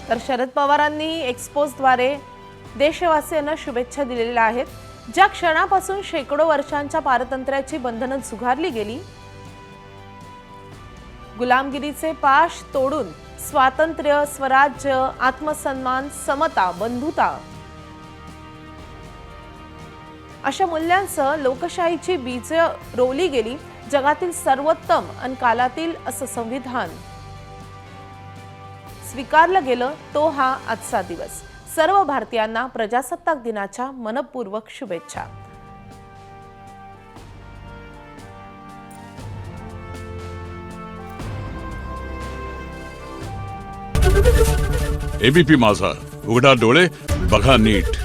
तर शरद पवारांनी एक्सपोजद्वारे देशवासियांना शुभेच्छा दिलेल्या आहेत। ज्या क्षणापासून शेकडो वर्षांच्या पारतंत्र्याची बंधनं झुगारली गेली, गुलामगिरीचे पाश तोडून स्वातंत्र्य, स्वराज्य, आत्मसन्मान, समता, बंधुता अशा मूल्यांसह लोकशाहीची बीज रोवली गेली। जगातील सर्वोत्तम आणि कालातील असं संविधान स्वीकारलं गेलं, तो हा आजचा दिवस। सर्व भारतीयांना प्रजासत्ताक दिनाच्या मनपूर्वक शुभेच्छा। एबीपी माझा, उघडा डोळे बघा नीट।